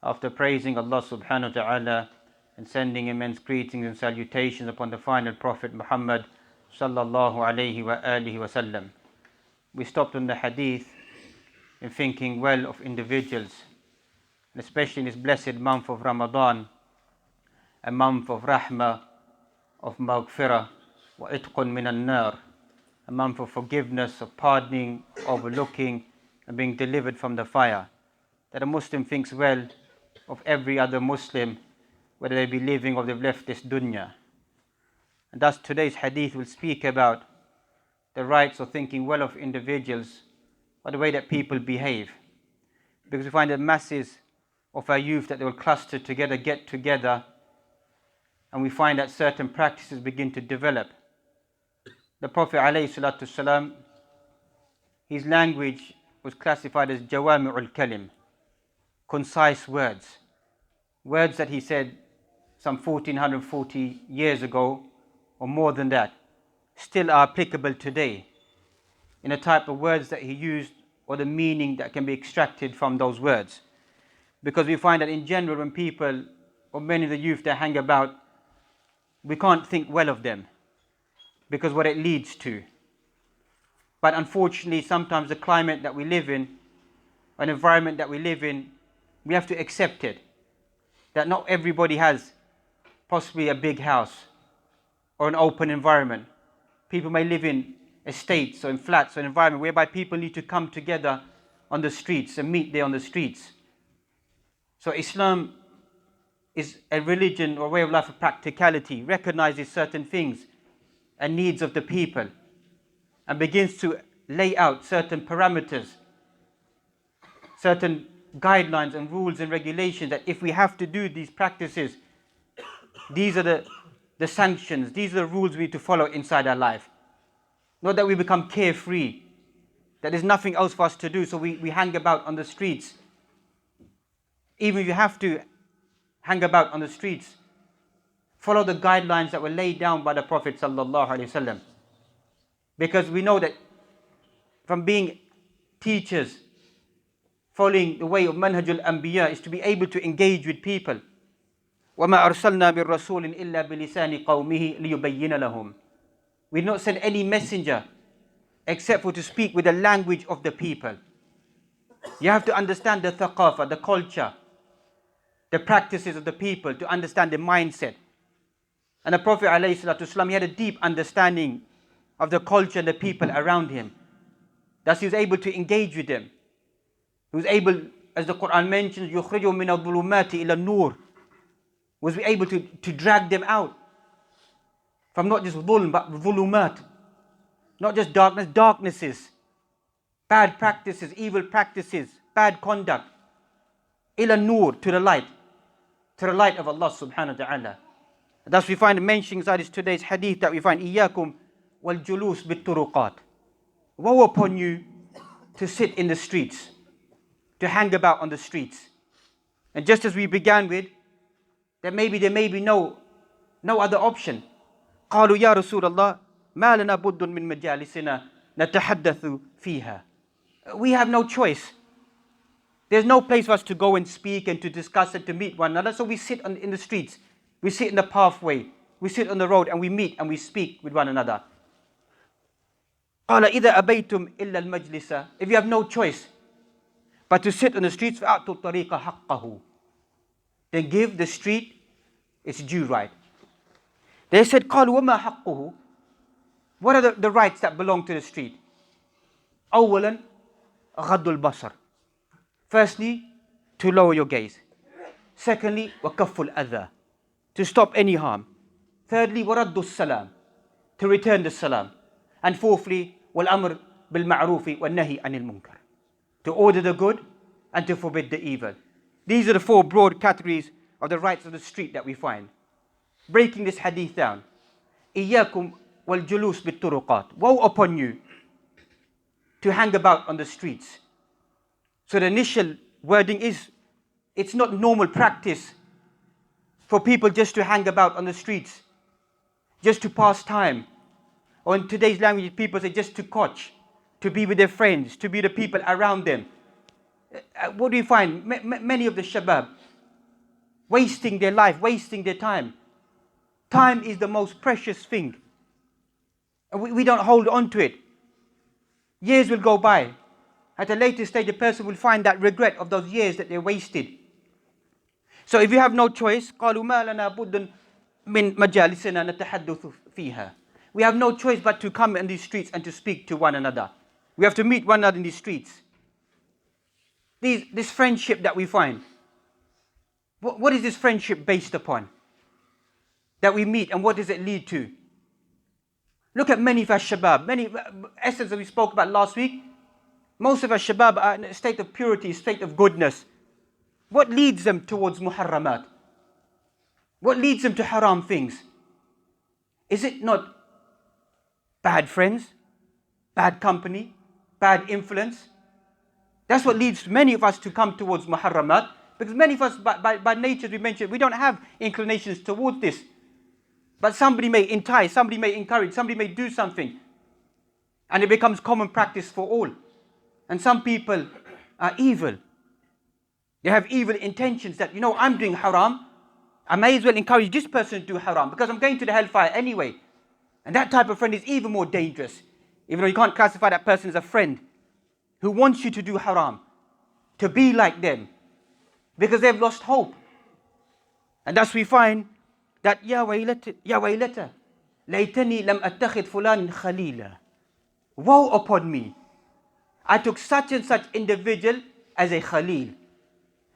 After praising Allah subhanahu wa ta'ala and sending immense greetings and salutations upon the final Prophet Muhammad sallallahu alayhi wa alihi wasallam. We stopped on the hadith in thinking well of individuals, and especially in this blessed month of Ramadan, a month of rahmah, of maghfirah, wa itqun min an-nar, a month of forgiveness, of pardoning, overlooking, and being delivered from the fire. That a Muslim thinks well of every other Muslim, whether they be living or they've left this dunya. And thus today's hadith will speak about the rights of thinking well of individuals or the way that people behave. Because we find that masses of our youth that they will cluster together, get together, and we find that certain practices begin to develop. The Prophet ﷺ, his language was classified as jawami'ul kalim, concise words. Words that he said some 1440 years ago, or more than that, still are applicable today in the type of words that he used or the meaning that can be extracted from those words. Because we find that in general, when people or many of the youth that hang about, we can't think well of them because what it leads to. But unfortunately, sometimes the climate that we live in, an environment that we live in, we have to accept it. That not everybody has possibly a big house or an open environment. People may live in estates or in flats or an environment whereby people need to come together on the streets and meet there on the streets. So Islam is a religion or way of life of practicality, recognizes certain things and needs of the people and begins to lay out certain parameters, certain guidelines and rules and regulations that if we have to do these practices, these are the sanctions, these are the rules we need to follow inside our life. Not that we become carefree, that there's nothing else for us to do, so we hang about on the streets. Even if you have to hang about on the streets, follow the guidelines that were laid down by the Prophet sallallahu alaihi wasallam. Because we know that from being teachers, following the way of manhajul anbiya is to be able to engage with people. وَمَا أَرْسَلْنَا بِالرَّسُولٍ إِلَّا بِلِسَانِ قَوْمِهِ لِيُبَيِّنَ لَهُمْ. We did not send any messenger except for to speak with the language of the people. You have to understand the thaqafa, the culture, the practices of the people, to understand the mindset. And the Prophet ﷺ, he had a deep understanding of the culture and the people around him. Thus he was able to engage with them. He was able, as the Quran mentions, يُخْرِجُ مِنَ الظُّلُمَاتِ إِلَى النُّورِ, was able to drag them out from not just dhulm, but dhulumat, not just darkness, darknesses, bad practices, evil practices, bad conduct, ila nur, to the light of Allah subhanahu wa ta'ala. Thus we find mentioning inside today's hadith that we find إِيَّاكُمْ وَالْجُلُوسِ بِالطُّرُقَاتِ. Woe upon you to sit in the streets, to hang about on the streets. And just as we began with, there may be no other option. قالوا يا رسول الله ما لنا بد من مجالسنا نتحدث فيها. We have no choice. There's no place for us to go and speak and to discuss and to meet one another. So we sit in the streets, we sit in the pathway, we sit on the road and we meet and we speak with one another. قال إذا أبيتم إلا المجلس. If you have no choice but to sit on the streets, فأعطوا الطريق حقه. Then give the street its due right. They said, قالوا وما حقه. What are the rights that belong to the street? أولا غض البصر. Firstly, to lower your gaze. Secondly, وكف الأذى, to stop any harm. Thirdly, ورد السلام, to return the salam. And fourthly, والأمر بالمعروف والنهي عن المنكر, to order the good and to forbid the evil. These are the four broad categories of the rights of the street that we find. Breaking this hadith down, إِيَّاكُمْ وَالْجُلُوسِ بِالطُّرُقَاتِ. Woe upon you to hang about on the streets. So the initial wording is, it's not normal practice for people just to hang about on the streets, just to pass time. Or in today's language, people say just to coach, to be with their friends, to be the people around them. What do you find? Many of the shabab, wasting their life, wasting their time. Time is the most precious thing. And we don't hold on to it. Years will go by. At a later stage, the person will find that regret of those years that they wasted. So if you have no choice, قالوا ما لنا بد من مجالسنا نتحدث فيها. We have no choice but to come in these streets and to speak to one another. We have to meet one another in these streets. This friendship that we find, what is this friendship based upon? That we meet, and what does it lead to? Look at many of our shabab, many essence that we spoke about last week. Most of our shabab are in a state of purity, a state of goodness. What leads them towards muharramat? What leads them to haram things? Is it not bad friends, bad company, bad influence? That's what leads many of us to come towards muharramat, because many of us, by nature, we mentioned, we don't have inclinations towards this. But somebody may entice, somebody may encourage, somebody may do something, and it becomes common practice for all. And some people are evil. They have evil intentions that, I'm doing haram. I may as well encourage this person to do haram because I'm going to the hellfire anyway. And that type of friend is even more dangerous. Even though you can't classify that person as a friend who wants you to do haram, to be like them, because they've lost hope. And thus we find that Ya waylata, laytani lam attakhid fulan khalila. Woe upon me. I took such and such individual as a khalil.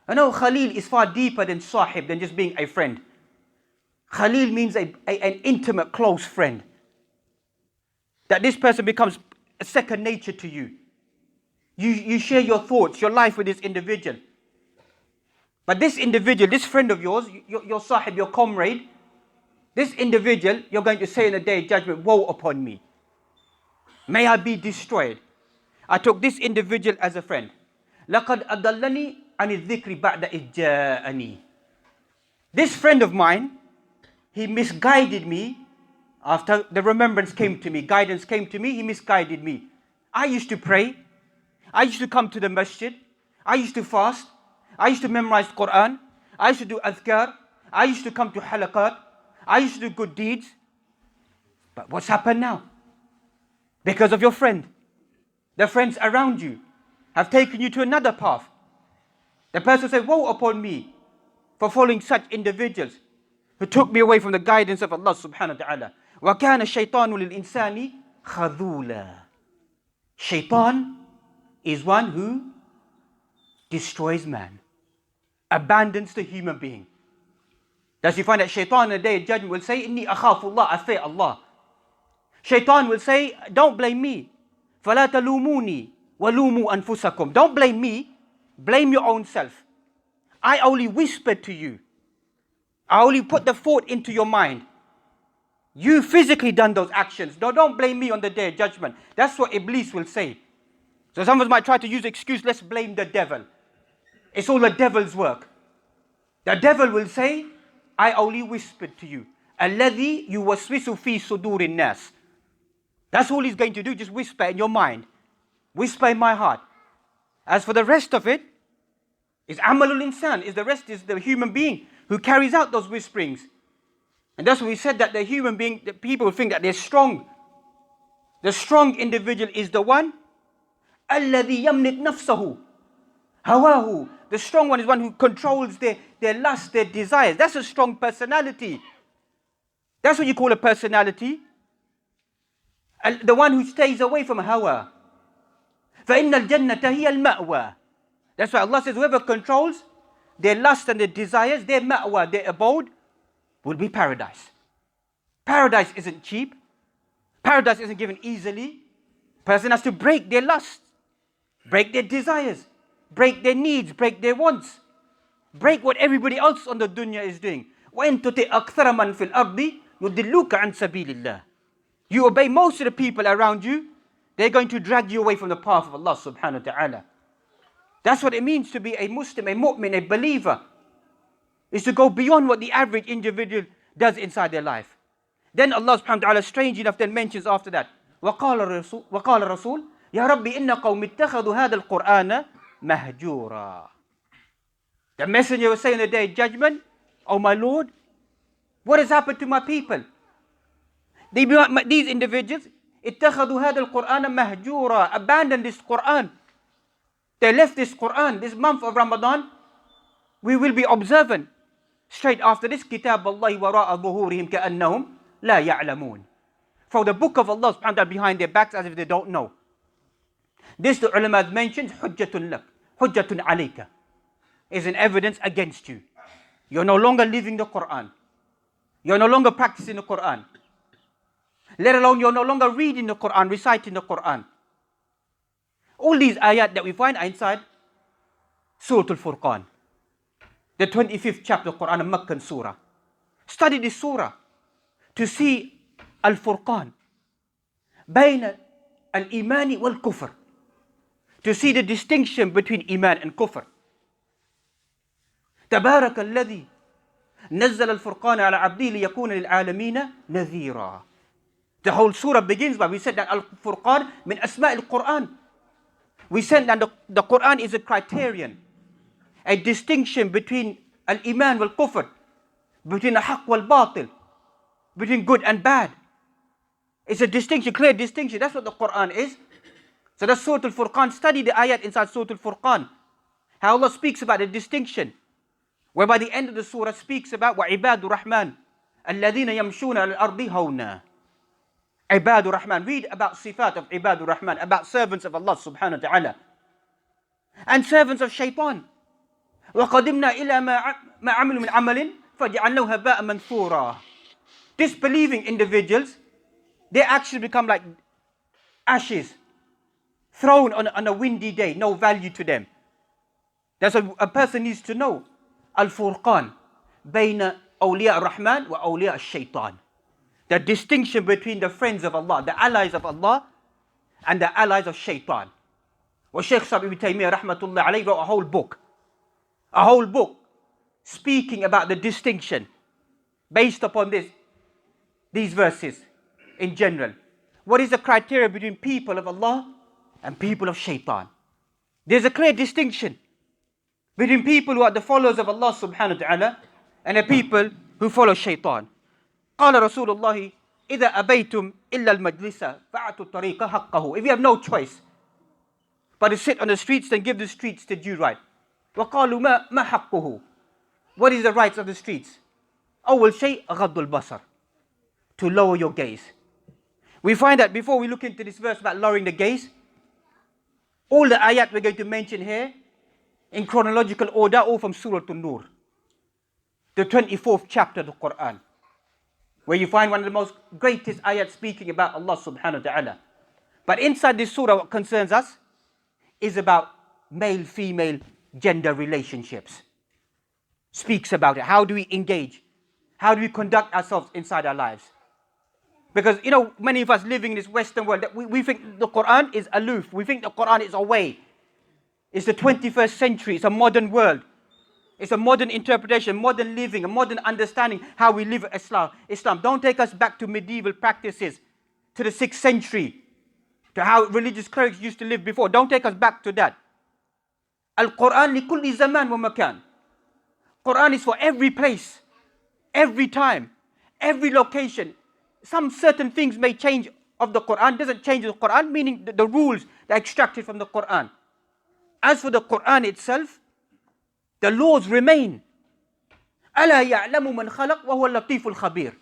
I know khalil is far deeper than sahib, than just being a friend. Khalil means an intimate, close friend. That this person becomes a second nature to you. You share your thoughts, your life with this individual. But this individual, this friend of yours, your sahib, your comrade, this individual, you're going to say in the day of judgment, woe upon me. May I be destroyed. I took this individual as a friend. لَقَدْ أَضَلَّنِي عَنِ الذِّكْرِ بَعْدَ إِذْ جَاءَنِي. This friend of mine, he misguided me after the remembrance came to me, guidance came to me, he misguided me. I used to pray. I used to come to the masjid. I used to fast. I used to memorize Quran. I used to do adhkar. I used to come to halaqat. I used to do good deeds. But what's happened now? Because of your friend. The friends around you have taken you to another path. The person said, woe upon me for following such individuals who took me away from the guidance of Allah subhanahu wa ta'ala. وَكَانَ الشَّيْطَانُ لِلْإِنسَانِ خَذُولًا. Shaitan is one who destroys man, abandons the human being. Thus you find that shaitan on the day of judgment will say, إِنِّي أَخَافُ اللَّهِ, I fear Allah. Shaitan will say, don't blame me. فَلَا تَلُومُونِي وَلُومُوا أَنفُسَكُمْ. Don't blame me, blame your own self. I only whispered to you. I only put the thought into your mind. You physically done those actions. No, don't blame me on the day of judgment. That's what Iblis will say. So some of us might try to use the excuse, let's blame the devil. It's all the devil's work. The devil will say, I only whispered to you. الَّذِي يُوَسْوِسُ فِي صُدُورِ النَّاسِ. That's all he's going to do, just whisper in your mind. Whisper in my heart. As for the rest of it, is amalul insan, is the rest is the human being who carries out those whisperings. And that's why we said that the human being, the people think that they're strong. The strong individual is the one, الَّذِي يَمْلِكْ نَفْسَهُ هَوَاهُ. The strong one is one who controls their lust, their desires. That's a strong personality. That's what you call a personality. The one who stays away from hawa. فَإِنَّ الْجَنَّةَ هِيَ الْمَأْوَى. That's why Allah says, whoever controls their lust and their desires, their ma'wa, their abode, will be paradise. Paradise isn't cheap. Paradise isn't given easily. Person has to break their lust, break their desires, break their needs, break their wants, break what everybody else on the dunya is doing. وَإِن تُطِعْ أَكْثَرَ مَنْ فِي الْأَرْضِ يُضِلُّوكَ عَنْ سَبِيلِ اللَّهِ. You obey most of the people around you, they're going to drag you away from the path of Allah subhanahu wa ta'ala. That's what it means to be a Muslim, a mu'min, a believer. Is to go beyond what the average individual does inside their life. Then Allah subhanahu wa ta'ala, strange enough, then mentions after that, وَقَالَ الرَّسُولُ يَا رَبِّ إِنَّ قَوْمِ اتَّخَذُوا هَذَا الْقُرْآنَ مَهْجُورًا. The messenger will say in the day of judgment, Oh my Lord, what has happened to my people? These individuals, اتخذوا هذا القرآن مهجورا, abandoned this Quran. They left this Quran, this month of Ramadan. We will be observant. Straight after this, كتاب الله وراء ظهورهم كأنهم لا يعلمون. For the book of Allah subhanahu wa ta'ala behind their backs as if they don't know. This the ulama mentions, حجة لك, حجة عليك, is an evidence against you. You're no longer living the Quran. You're no longer practicing the Quran. Let alone you're no longer reading the Quran, reciting the Quran. All these ayat that we find are inside Surah Al-Furqan, the 25th chapter of Quran, a Meccan surah. Study this surah to see Al-Furqan, بين الإيمان والكفر, to see the distinction between Iman and Kufr. تبارك الذي نزل الفرقان على عبده ليكون للعالمين نذيرا. The whole surah begins by, we said that Al-Furqan min asma' al-Quran. We said that the Quran is a criterion, a distinction between al-Iman wal-Kufr, between the haqq wal-batil, between good and bad. It's a distinction, clear distinction. That's what the Quran is. So that's Surah Al-Furqan. Study the ayat inside Surah Al-Furqan. How Allah speaks about the distinction. Whereby the end of the surah speaks about وَعِبَادُ الرَّحْمَنِ الَّذِينَ يَمْشُونَ عَلَى الْأَرْضِ هَوْنًا. Ibadur Rahman. Read about sifat of Ibadur Rahman, about servants of Allah subhanahu wa ta'ala. And servants of shaitan. وَقَدِمْنَا إِلَى مَا عَمِلُوا مِنْ عَمَلٍ فَجَعَلْنَاهُ هَبَاءً مَنْثُورًا. Disbelieving individuals, they actually become like ashes, thrown on a windy day, no value to them. That's what a person needs to know. Al-Furqan, بين أولياء الرحمن وأولياء الشيطان. The distinction between the friends of Allah, the allies of Allah, and the allies of shaitan. Well, Shaykh Ibn Taymiyyah rahmatullah alayhi wrote a whole book speaking about the distinction based upon these verses in general. What is the criteria between people of Allah and people of shaitan? There's a clear distinction between people who are the followers of Allah subhanahu wa ta'ala and the people who follow shaitan. قال رسول الله إذا أبيتم إلا المجلس فأعطوا الطريق حقه. If you have no choice but to sit on the streets, then give the streets the due right. وقالوا ما حقه. What is the rights of the streets? أول شيء غض البصر, to lower your gaze. We find that before we look into this verse about lowering the gaze, all the ayat we're going to mention here in chronological order, all from Surah An-Nur, the 24th chapter of the Quran, where you find one of the most greatest ayats speaking about Allah subhanahu wa ta'ala. But inside this surah, what concerns us is about male-female gender relationships. Speaks about it. How do we engage? How do we conduct ourselves inside our lives? Because, many of us living in this Western world, we think the Quran is aloof. We think the Quran is away. It's the 21st century. It's a modern world. It's a modern interpretation, modern living, a modern understanding how we live Islam. Don't take us back to medieval practices, to the 6th century, to how religious clerics used to live before. Don't take us back to that. Al-Quran likulli zaman wa makan. Quran is for every place, every time, every location. Some certain things may change of the Quran, doesn't change the Quran, meaning the rules that are extracted from the Quran. As for the Quran itself, the laws remain. أَلَا يَعْلَمُ مَنْ خَلَقْ وَهُوَ اللَّطِيفُ الْخَبِيرُ.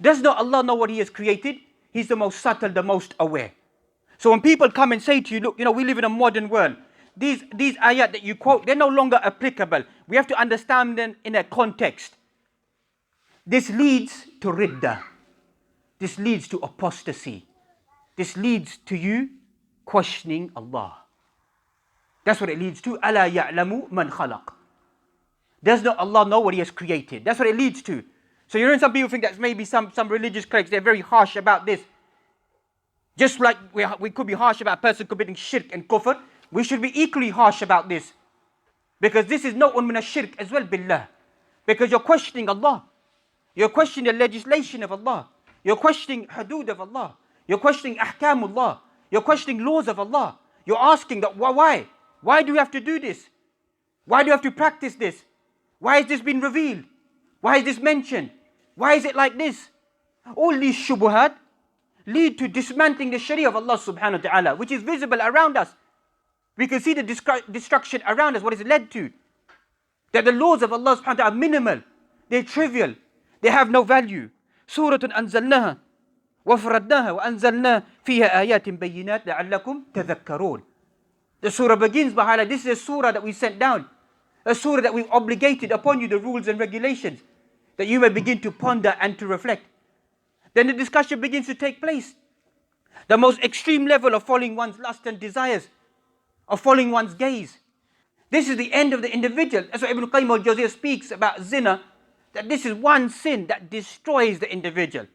Does not Allah know what He has created? He's the most subtle, the most aware. So when people come and say to you, look, we live in a modern world. These ayat that you quote, they're no longer applicable. We have to understand them in a context. This leads to ridda. This leads to apostasy. This leads to you questioning Allah. That's what it leads to. أَلَا يَعْلَمُ مَنْ خَلَقْ. Does not Allah know what He has created? That's what it leads to. So some people think that maybe some religious clerics, they're very harsh about this. Just like we could be harsh about a person committing shirk and kufr, we should be equally harsh about this. Because this is naw'un min ash-shirk as well, billah. Because you're questioning Allah. You're questioning the legislation of Allah. You're questioning hudud of Allah. You're questioning ahkamullah. You're questioning laws of Allah. You're asking that why? Why do you have to do this? Why do you have to practice this? Why has this been revealed? Why is this mentioned? Why is it like this? All these shubuhat lead to dismantling the Sharia of Allah subhanahu wa ta'ala, which is visible around us. We can see the destruction around us, what it's led to. That the laws of Allah subhanahu wa ta'ala are minimal, they're trivial, they have no value. Suratun anzalnaha وفردناها وأنزلنا فيها آيات بينات لعلكم تذكرون. The surah begins by highlighting, this is a surah that we sent down, a surah that we've obligated upon you, the rules and regulations, that you may begin to ponder and to reflect. Then the discussion begins to take place. The most extreme level of following one's lust and desires, of following one's gaze. This is the end of the individual. That's what Ibn Qayyim al-Jawziyah speaks about zina, that this is one sin that destroys the individual,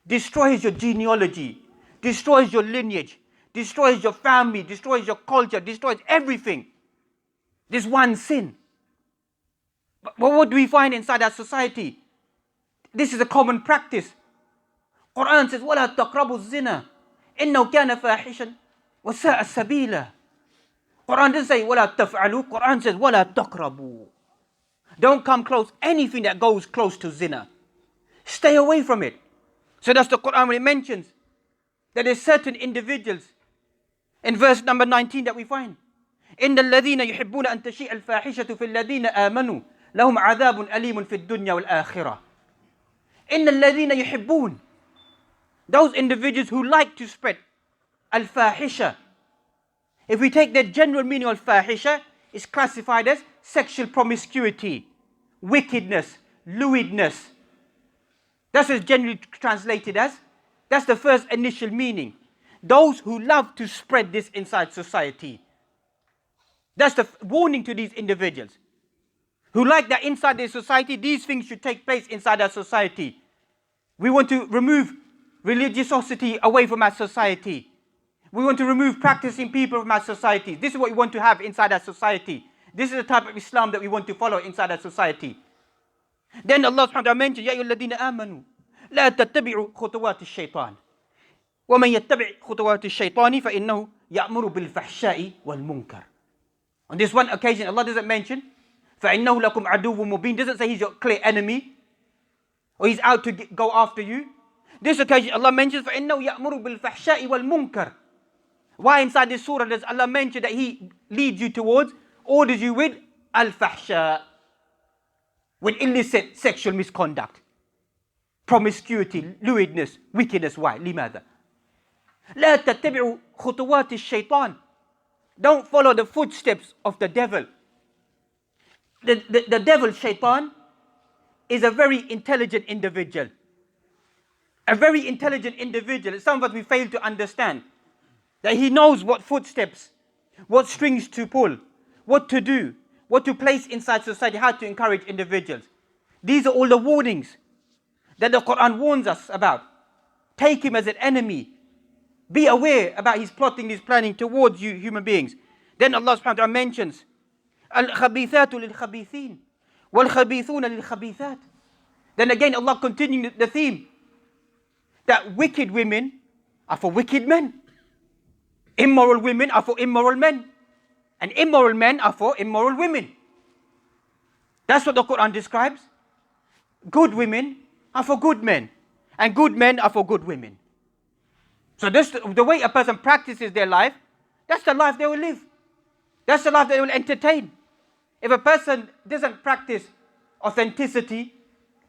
destroys your genealogy, destroys your lineage, destroys your family, destroys your culture, destroys everything. This one sin. But what do we find inside our society? This is a common practice. Quran says, وَلَا تَقْرَبُوا الزِّنَا إِنَّهُ كَانَ فَاحِشًا وَسَاءَ السَّبِيلًا. Quran doesn't say وَلَا تَفْعَلُوا. Quran says وَلَا تَقْرَبُوا. Don't come close. Anything that goes close to zina, stay away from it. So that's the Quran when it mentions that there's certain individuals in verse number 19 that we find. إِنَّ الَّذِينَ يُحِبُّونَ أَن تَشِيءَ الْفَاحِشَةُ فِي الَّذِينَ آمَنُوا لَهُمْ عَذَابٌ أَلِيمٌ فِي الدُّنْيَا وَالْآخِرَةِ. إِنَّ الَّذِينَ يُحِبُّونَ, those individuals who like to spread al-fahisha. If we take the general meaning of fahisha, it's classified as sexual promiscuity, wickedness, lewdness. That's what it's generally translated as. That's the first initial meaning. Those who love to spread this inside society. That's the warning to these individuals who like that inside their society, these things should take place inside our society. We want to remove religiosity away from our society. We want to remove practicing people from our society. This is what we want to have inside our society. This is the type of Islam that we want to follow inside our society. Then Allah subhanahu wa ta'ala mentioned, يَا أَيُّهَا الَّذِينَ آمَنُوا لَا تَتَّبِعُوا خُطُوَاتِ الشَّيْطَانِ وَمَنْ يَتَّبِعْ خُطُوَاتِ الشَّيْطَانِ فَإِنَّهُ يَأْمُرُ بِالْفَحْشَاءِ وَالْمُنكَرِ. On this one occasion, Allah doesn't mention فَإِنَّهُ لَكُمْ عَدُوٌّ مُبِينٌ. Doesn't say he's your clear enemy or he's out to go after you. This occasion, Allah mentions فَإِنَّهُ يَأْمُرُ بِالْفَحْشَاءِ وَالْمُنكَرِ. Why inside this surah does Allah mention that He leads you towards, orders you with al-fahsha, with illicit sexual misconduct, promiscuity, lewdness, wickedness? Why? لماذا? لا تتبعوا خطوات الشيطان. Don't follow the footsteps of the devil. The devil, shaitan, is a very intelligent individual. A very intelligent individual. Some of us we fail to understand that he knows what footsteps, what strings to pull, what to do, what to place inside society, how to encourage individuals. These are all the warnings that the Quran warns us about. Take him as an enemy. Be aware about his plotting, his planning towards you human beings. Then Allah subhanahu wa ta'ala mentions Al-khabithatu lil-khabithin wal-khabithuna lil-khabithat. Then again Allah continuing the theme that wicked women are for wicked men. Immoral women are for immoral men. And immoral men are for immoral women. That's what the Quran describes. Good women are for good men. And good men are for good women. So this, the way a person practices their life, that's the life they will live. That's the life they will entertain. If a person doesn't practice authenticity,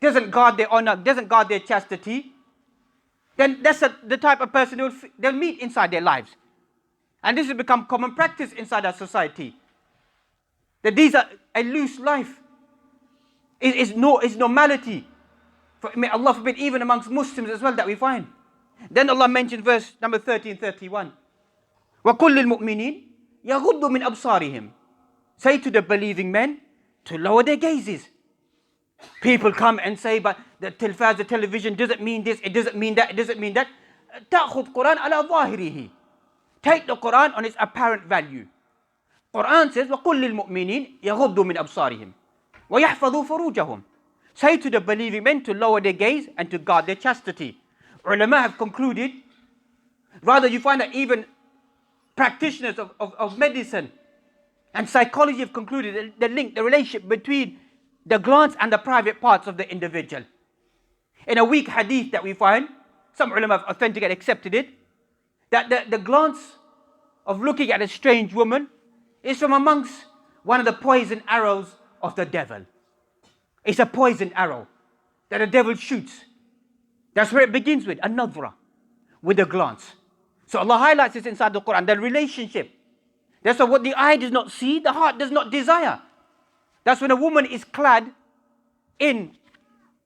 doesn't guard their honor, doesn't guard their chastity, then that's the type of person they'll meet inside their lives. And this has become common practice inside our society. That these are a loose life. It's normality. May Allah forbid, even amongst Muslims as well, that we find. Then Allah mentioned verse number 30 and 31. وَقُلْ لِلْمُؤْمِنِينَ يَغُضُّ مِنْ أَبْصَارِهِمْ. Say to the believing men to lower their gazes. People come and say, but the television doesn't mean this, it doesn't mean that, it doesn't mean that. تَأْخُذْ قُرْآنَ عَلَى ظَاهِرِهِ. Take the Quran on its apparent value. Quran says, وَقُلْ لِلْمُؤْمِنِينَ يَغُضُّ مِنْ أَبْصَارِهِمْ وَيَحْفَظُوا فُرُوجَهُمْ. Say to the believing men to lower their gaze and to guard their chastity. Ulama have concluded, rather you find that even practitioners of medicine and psychology have concluded the link, the relationship between the glance and the private parts of the individual. In a weak hadith that we find, some ulama have authenticated, accepted it, that the glance of looking at a strange woman is from amongst one of the poison arrows of the devil. It's a poison arrow that the devil shoots. That's where it begins with, an-nadra, with a glance. So Allah highlights this inside the Quran, the relationship. That's why what the eye does not see, the heart does not desire. That's when a woman is clad in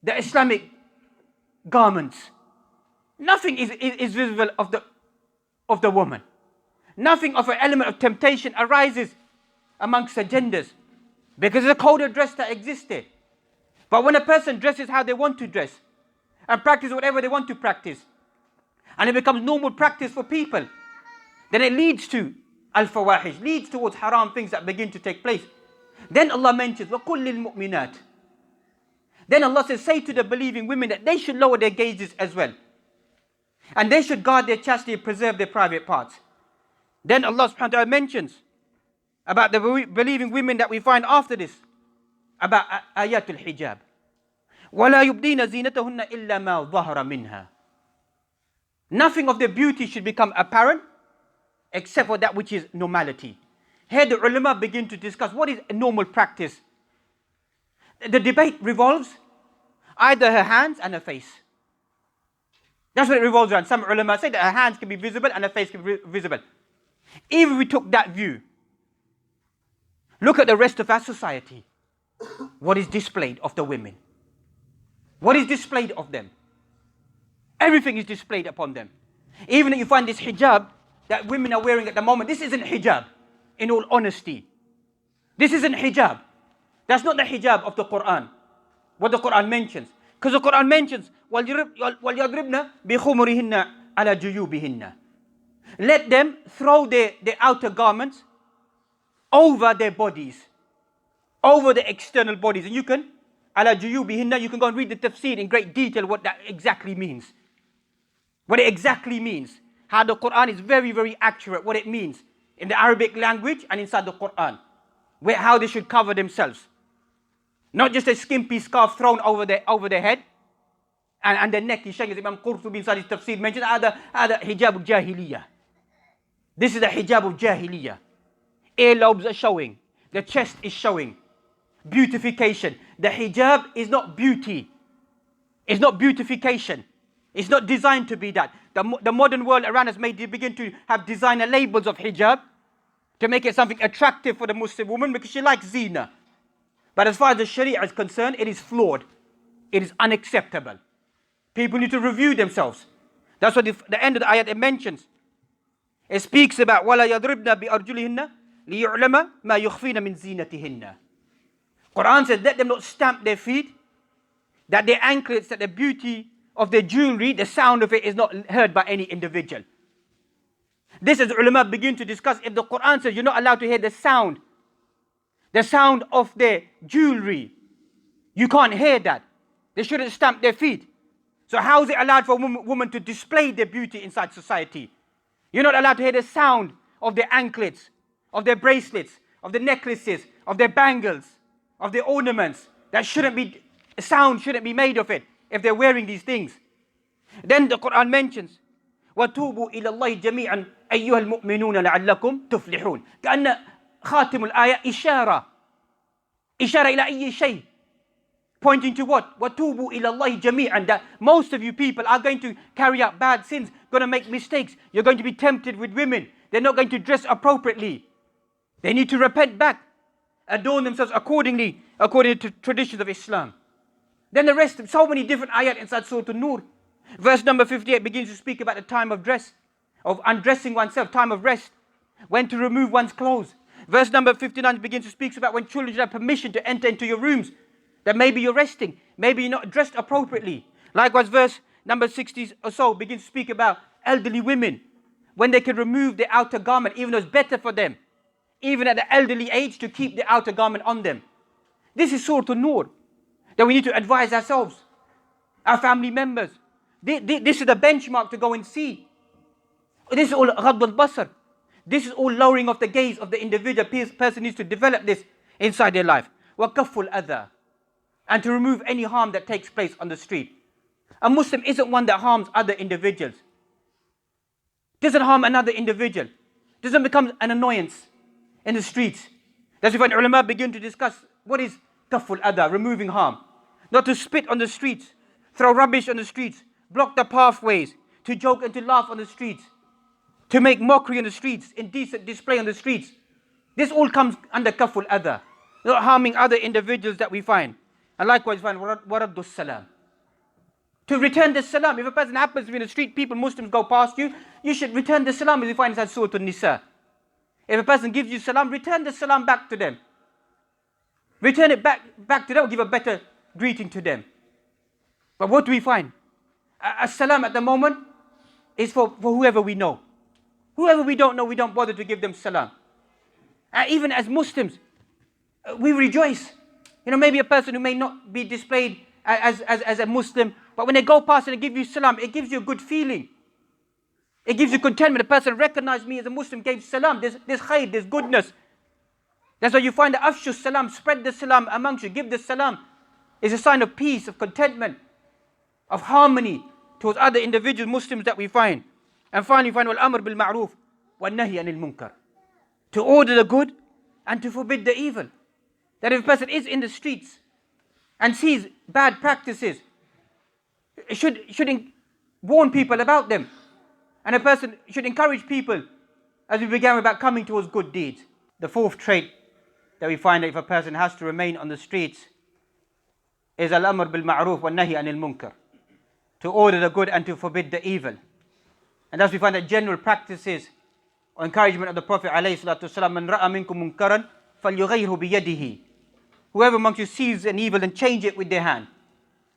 the Islamic garments. Nothing is visible of the woman. Nothing of an element of temptation arises amongst the genders, because there's a code of dress that existed. But when a person dresses how they want to dress and practice whatever they want to practice, and it becomes normal practice for people, then it leads to al-fawahish, leads towards haram things that begin to take place. Then Allah mentions, وَقُلْ لِلْمُؤْمِنَاتِ. Then Allah says, say to the believing women that they should lower their gazes as well. And they should guard their chastity and preserve their private parts. Then Allah subhanahu wa ta'ala mentions about the believing women that we find after this, about ayatul hijab. وَلَا يُبْدِينَ زِينَتَهُنَّ إِلَّا مَا ظَهَرَ مِنْهَا. Nothing of their beauty should become apparent except for that which is normality. Here the ulama begin to discuss what is a normal practice. The debate revolves either her hands and her face. That's what it revolves around. Some ulama say that her hands can be visible and her face can be visible. Even if we took that view, look at the rest of our society. What is displayed of the women? What is displayed of them? Everything is displayed upon them. Even if you find this hijab that women are wearing at the moment, this isn't hijab, in all honesty. This isn't hijab. That's not the hijab of the Quran, what the Quran mentions. Because the Quran mentions, وَلْيَضْرِبْنَ بِخُمُرِهِنَّ عَلَى جُيُوبِهِنَّ. Let them throw their outer garments over their bodies, over the external bodies. And you can, عَلَى جُيُوبِهِنَّ, you can go and read the tafsir in great detail what that exactly means. What it exactly means. How the Quran is very, very accurate, what it means in the Arabic language and inside the Quran. How they should cover themselves. Not just a skimpy scarf thrown over their head and their neck. Shaykh Imam Qurtubi inside his tafsir mentions, هذا hijab al-jahiliyyah. This is the hijab of jahiliyyah. Earlobes are showing. The chest is showing. Beautification. The hijab is not beauty. It's not beautification. It's not designed to be that. The modern world around us may begin to have designer labels of hijab to make it something attractive for the Muslim woman because she likes zina. But as far as the Sharia is concerned, it is flawed. It is unacceptable. People need to review themselves. That's what the end of the ayat it mentions. It speaks about وَلَا يَضْرِبْنَ بِأَرْجُلِهِنَّ لِيُعْلَمَ مَا يُخْفِينَ مِنْ زِينَتِهِنَّ. Quran says, let them not stamp their feet, that their anklets, that the beauty of their jewelry, the sound of it is not heard by any individual. This is ulama begin to discuss, if the Quran says you're not allowed to hear the sound of their jewelry, you can't hear that. They shouldn't stamp their feet. So how is it allowed for a woman to display their beauty inside society? You're not allowed to hear the sound of their anklets, of their bracelets, of their necklaces, of their bangles, of their ornaments. Sound shouldn't be made of it if they're wearing these things. Then the Quran mentions, وَتُوبُوا إِلَى اللَّهِ جَمِيعًا أَيُّهَا الْمُؤْمِنُونَ لَعَلَّكُمْ تُفْلِحُونَ. كأن خاتم الآية إشارة إلى أي شيء. Pointing to what? وَتُوبُوا إِلَى اللَّهِ جَمِيعًا. That most of you people are going to carry out bad sins, going to make mistakes. You're going to be tempted with women. They're not going to dress appropriately. They need to repent back, adorn themselves according to traditions of Islam. Then the rest, so many different ayat inside Surah An-Nur. Verse number 58 begins to speak about the time of dress, of undressing oneself, time of rest, when to remove one's clothes. Verse number 59 begins to speak about when children have permission to enter into your rooms, that maybe you're resting, maybe you're not dressed appropriately. Likewise, verse number 60 or so begins to speak about elderly women, when they can remove their outer garment, even though it's better for them, even at the elderly age, to keep the outer garment on them. This is Surah An-Nur, that we need to advise ourselves, our family members. This is the benchmark to go and see. This is all Ghadd al-Basar. This is all lowering of the gaze of the individual. Person needs to develop this inside their life. وَكَفُّ الْأَذَى. and to remove any harm that takes place on the street. A Muslim isn't one that harms other individuals. Doesn't harm another individual. Doesn't become an annoyance in the streets. That's when ulama begin to discuss what is kaful adha, removing harm. Not to spit on the streets, throw rubbish on the streets, block the pathways, to joke and to laugh on the streets, to make mockery on the streets, indecent display on the streets. This all comes under kaful adha, not harming other individuals that we find. And likewise find waraddu salam. To return the salam. If a person happens to be in the street, people, Muslims go past you, you should return the salam, as you find inside Surah An-Nisa. If a person gives you salam, return the salam back to them. Return it back to them, or give a better greeting to them. But what do we find? A salam at the moment is for whoever we know. Whoever we don't know, we don't bother to give them salam. Even as Muslims, we rejoice. Maybe a person who may not be displayed as a Muslim, but when they go past and they give you salam, it gives you a good feeling. It gives you contentment. A person recognized me as a Muslim, gave salam. There's khair, there's goodness. That's why you find the afshu salam, spread the salam amongst you, give the salam. It's a sign of peace, of contentment, of harmony towards other individual Muslims that we find. And finally, we find wal-amr bil-ma'roof wal-nahy anil munkar. To order the good and to forbid the evil. That if a person is in the streets and sees bad practices, should warn people about them. And a person should encourage people, as we began, about coming towards good deeds. The fourth trait that we find that if a person has to remain on the streets is al-amr bil-ma'roof wal-nahy anil munkar. To order the good and to forbid the evil. And thus we find that general practices or encouragement of the Prophet ﷺ, man ra'a minkum munkaran falyughayyirhu biyadihi. Whoever amongst you sees an evil, then change it with their hand.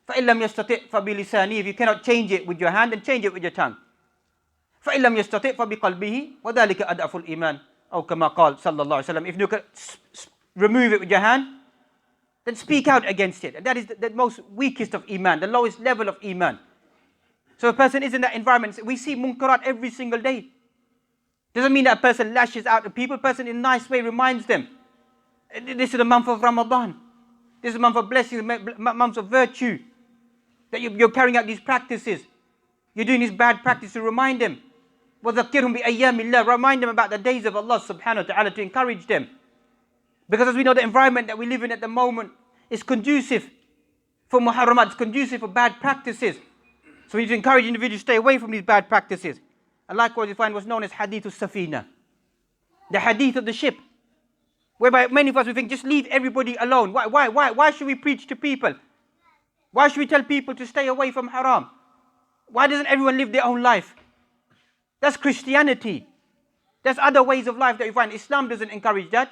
فَإِن لَمْ يَسْتَطِعْ فَبِلِسَانِهِ. If you cannot change it with your hand, then change it with your tongue. فَإِن لَمْ يَسْتَطِعْ فَبِقَلْبِهِ وَذَلِكَ أَضْعَفُ الْإِيمَانِ أو كما قال صلى الله عليه وسلم. If you can remove it with your hand, then speak out against it. And that is the most weakest of Iman, the lowest level of Iman. So a person is in that environment. We see munkarat every single day. Doesn't mean that a person lashes out at people. A person in a nice way reminds them. This is the month of Ramadan. This is a month of blessings, month of virtue. That you're carrying out these practices. You're doing this bad practice to remind them. وَذَكِّرْهُمْ بِأَيَّامِ اللَّهِ. Remind them about the days of Allah subhanahu wa ta'ala, to encourage them. Because as we know, the environment that we live in at the moment is conducive for muharramat, it's conducive for bad practices. So we need to encourage individuals to stay away from these bad practices. And likewise, you find what's known as hadith al-safina, the hadith of the ship, whereby many of us we think, just leave everybody alone. Why should we preach to people? Why should we tell people to stay away from haram? Why doesn't everyone live their own life? That's Christianity. There's other ways of life that we find. Islam doesn't encourage that.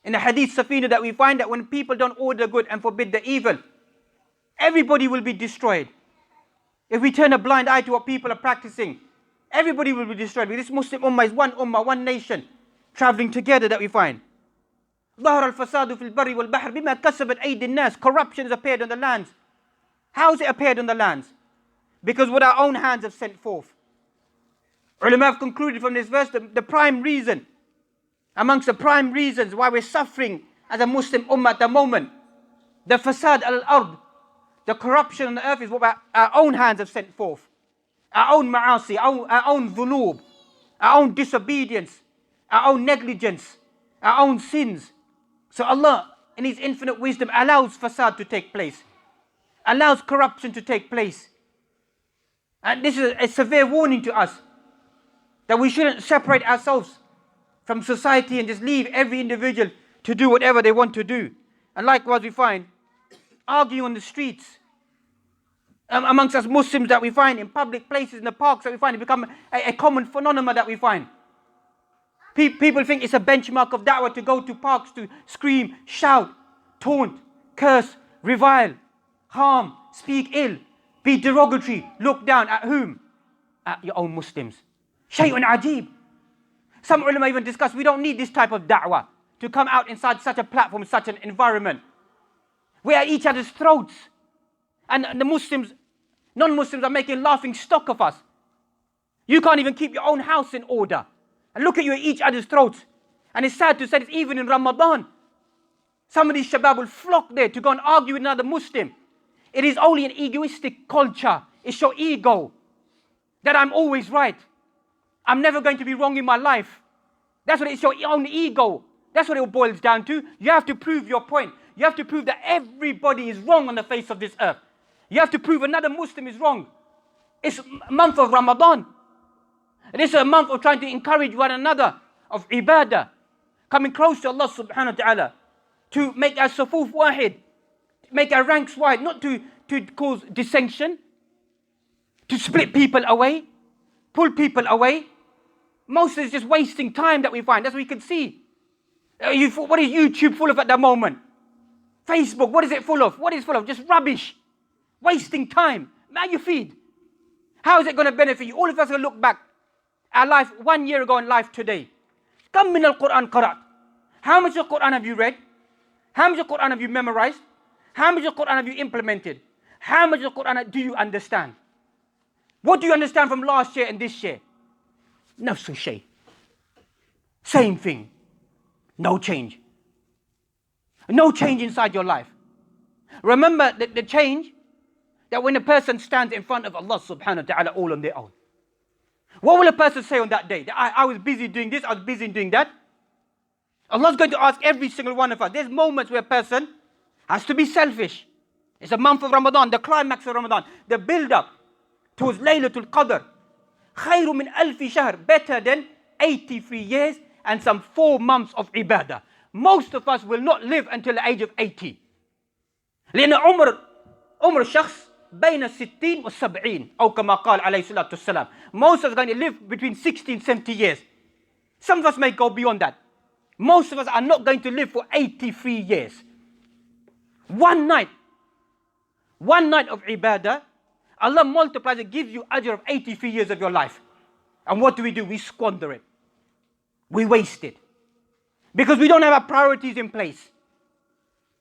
In the hadith safina that we find that when people don't order good and forbid the evil, everybody will be destroyed. If we turn a blind eye to what people are practicing, everybody will be destroyed. This Muslim ummah, one nation, traveling together that we find. ظهر الفساد في البر والبحر بما كسبت أيدي الناس. Corruption has appeared on the lands. How has it appeared on the lands? Because what our own hands have sent forth. Ulama have concluded from this verse the prime reason, amongst the prime reasons why we're suffering as a Muslim ummah at the moment, the fasad al-ard, the corruption on the earth, is what our own hands have sent forth. Our own ma'asi, our own dhunub, our own disobedience, our own negligence, our own sins. So Allah, in His infinite wisdom, allows fasad to take place, allows corruption to take place. And this is a severe warning to us, that we shouldn't separate ourselves from society and just leave every individual to do whatever they want to do. And likewise we find arguing on the streets amongst us Muslims that we find in public places, in the parks that we find, it become a common phenomenon that we find. People think it's a benchmark of da'wah to go to parks to scream, shout, taunt, curse, revile, harm, speak ill, be derogatory, look down at whom? At your own Muslims. Shay'un ajib. Some ulama even discuss, we don't need this type of da'wah to come out inside such a platform, such an environment. We're at each other's throats. And the Muslims, non-Muslims are making laughing stock of us. You can't even keep your own house in order. And look at you at each other's throats. And it's sad to say this even in Ramadan. Some of these shabab will flock there to go and argue with another Muslim. It is only an egoistic culture. It's your ego that I'm always right. I'm never going to be wrong in my life. That's what it's, your own ego. That's what it boils down to. You have to prove your point. You have to prove that everybody is wrong on the face of this earth. You have to prove another Muslim is wrong. It's a month of Ramadan. And it's a month of trying to encourage one another, of ibadah, coming close to Allah subhanahu wa ta'ala, to make our sufuf wahid, make our ranks wide, not to cause dissension, to split people away, pull people away. Most is just wasting time that we find. That's what we can see. What is YouTube full of at the moment? Facebook, what is it full of? What is full of? Just rubbish. Wasting time. Man, you feed. How is it going to benefit you? All of us will look back. Our life 1 year ago and life today. Kam min al-Quran qarat. How much of the Quran have you read? How much of the Quran have you memorized? How much of the Quran have you implemented? How much of the Quran do you understand? What do you understand from last year and this year? Nafsu shay. Same thing. No change. No change inside your life. Remember the change that when a person stands in front of Allah subhanahu wa ta'ala all on their own. What will a person say on that day? That I was busy doing this, I was busy doing that. Allah's going to ask every single one of us. There's moments where a person has to be selfish. It's a month of Ramadan, the climax of Ramadan, the build-up towards Laylatul Qadr. خَيْرٌ مِنْ أَلْفِ شَهْرٍ. Better than 83 years and some 4 months of ibadah. Most of us will not live until the age of 80. لأن عمر الشخص بين 60 و 70 أو كما قال عليه الصلاة والسلام. Most of us are going to live between 60 and 70 years. Some of us may go beyond that. Most of us are not going to live for 83 years. One night of ibadah, Allah multiplies it, gives you ajr of 83 years of your life. And what do? We squander it. We waste it. Because we don't have our priorities in place.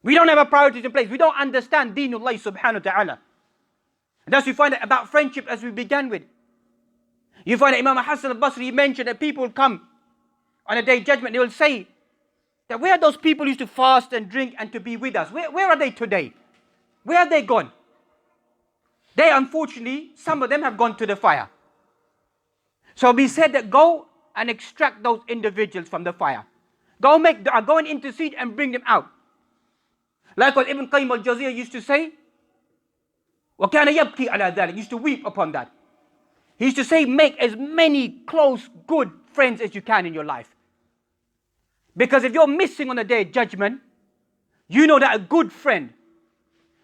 We don't have our priorities in place. We don't understand Deenullah subhanahu wa ta'ala. And thus we find out about friendship as we began with. You find that Imam Hassan al-Basri mentioned that people will come on a day of judgment. They will say that where are those people who used to fast and drink and to be with us? Where are they today? Where are they gone? They, unfortunately, some of them have gone to the fire. So we said that go and extract those individuals from the fire. Go and intercede and bring them out. Like what Ibn Qayyim al-Jawziyah used to say, وَكَانَ يَبْكِي عَلَى ذَلِكَ. He used to weep upon that. He used to say, make as many close, good friends as you can in your life. Because if you're missing on the day of judgment, you know that a good friend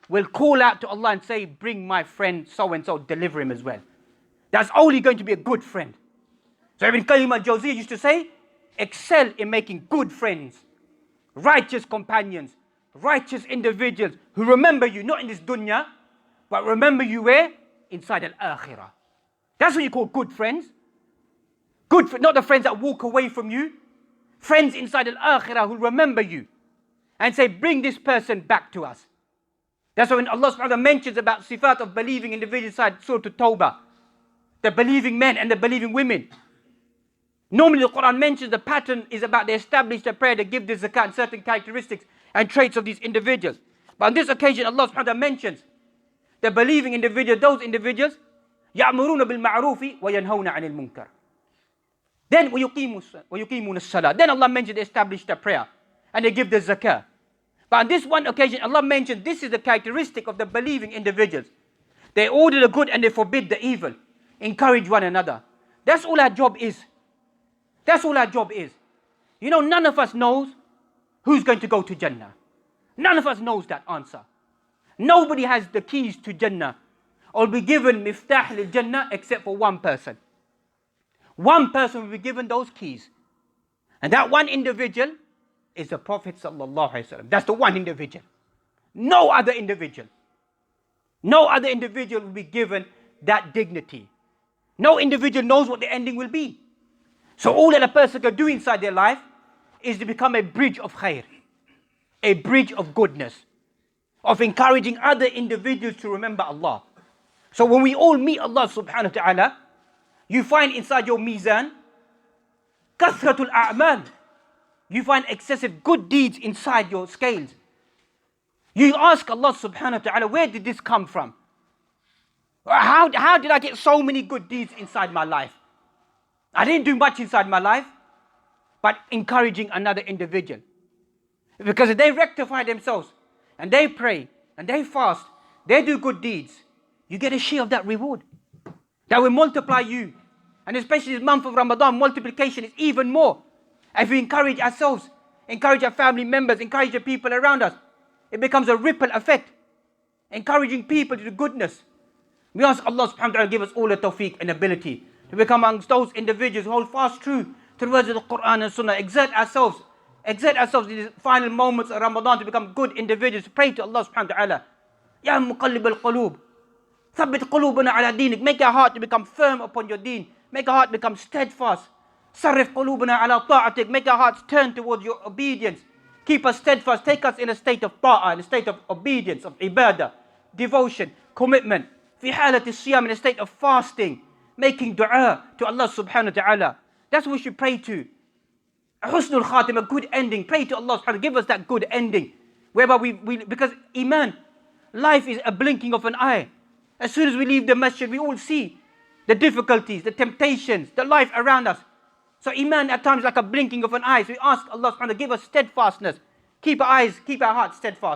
will call out to Allah and say, bring my friend so-and-so, deliver him as well. That's only going to be a good friend. So Ibn Qayyim al-Jawziyah used to say, excel in making good friends, righteous companions, righteous individuals who remember you, not in this dunya, but remember you where? Inside al-akhirah. That's what you call good friends. Not the friends that walk away from you. Friends inside al-akhirah who remember you and say, bring this person back to us. That's why when Allah subhanahu wa ta'ala mentions about sifat of believing individuals inside Surah At-Tawbah, the believing men and the believing women. Normally the Quran mentions the pattern is about they establish the prayer, they give the zakat and certain characteristics and traits of these individuals. But on this occasion Allah subhanahu wa ta'ala mentions the believing individuals, those individuals, يَأْمُرُونَ بِالْمَعْرُوفِ وَيَنْهَوْنَ عَنِ الْمُنْكَرِ. Then وَيُقِيمُونَ الصَّلَاةِ. Then Allah mentioned they establish the prayer and they give the zakah. But on this one occasion Allah mentioned this is the characteristic of the believing individuals. They order the good and they forbid the evil. Encourage one another. That's all our job is. That's all our job is. You know, none of us knows who's going to go to Jannah. None of us knows that answer. Nobody has the keys to Jannah or be given miftah lil Jannah except for one person. One person will be given those keys. And that one individual is the Prophet sallallahu alaihi wasallam. That's the one individual. No other individual. No other individual will be given that dignity. No individual knows what the ending will be. So all that a person can do inside their life is to become a bridge of khair, a bridge of goodness, of encouraging other individuals to remember Allah. So when we all meet Allah subhanahu wa ta'ala, you find inside your mizan, kathratul a'mal. You find excessive good deeds inside your scales. You ask Allah subhanahu wa ta'ala, where did this come from? How did I get so many good deeds inside my life? I didn't do much inside my life, but encouraging another individual. Because if they rectify themselves, and they pray, and they fast, they do good deeds, you get a share of that reward. That will multiply you. And especially this month of Ramadan, multiplication is even more. If we encourage ourselves, encourage our family members, encourage the people around us, it becomes a ripple effect. Encouraging people to do goodness. We ask Allah subhanahu wa ta'ala to give us all the tawfiq and ability to become amongst those individuals who hold fast true to the words of the Quran and Sunnah. Exert ourselves in these final moments of Ramadan to become good individuals. Pray to Allah subhanahu wa ta'ala. Ya muqallib al-qulub. Thabbit qulubana ala dinik. Make our heart to become firm upon your deen. Make our heart become steadfast. Sarrif qulubana ala ta'atik. Make our hearts turn towards your obedience. Keep us steadfast. Take us in a state of ta'ah, in a state of obedience, of ibadah, devotion, commitment. Fi halati siyam, in a state of fasting, making dua to Allah subhanahu wa ta'ala. That's what we should pray to. Husnul khatim, a good ending. Pray to Allah subhanahu wa ta'ala, give us that good ending. Whereby because iman, life is a blinking of an eye. As soon as we leave the masjid, we all see the difficulties, the temptations, the life around us. So iman at times like a blinking of an eye. So we ask Allah subhanahu wa ta'ala, give us steadfastness. Keep our eyes, keep our hearts steadfast.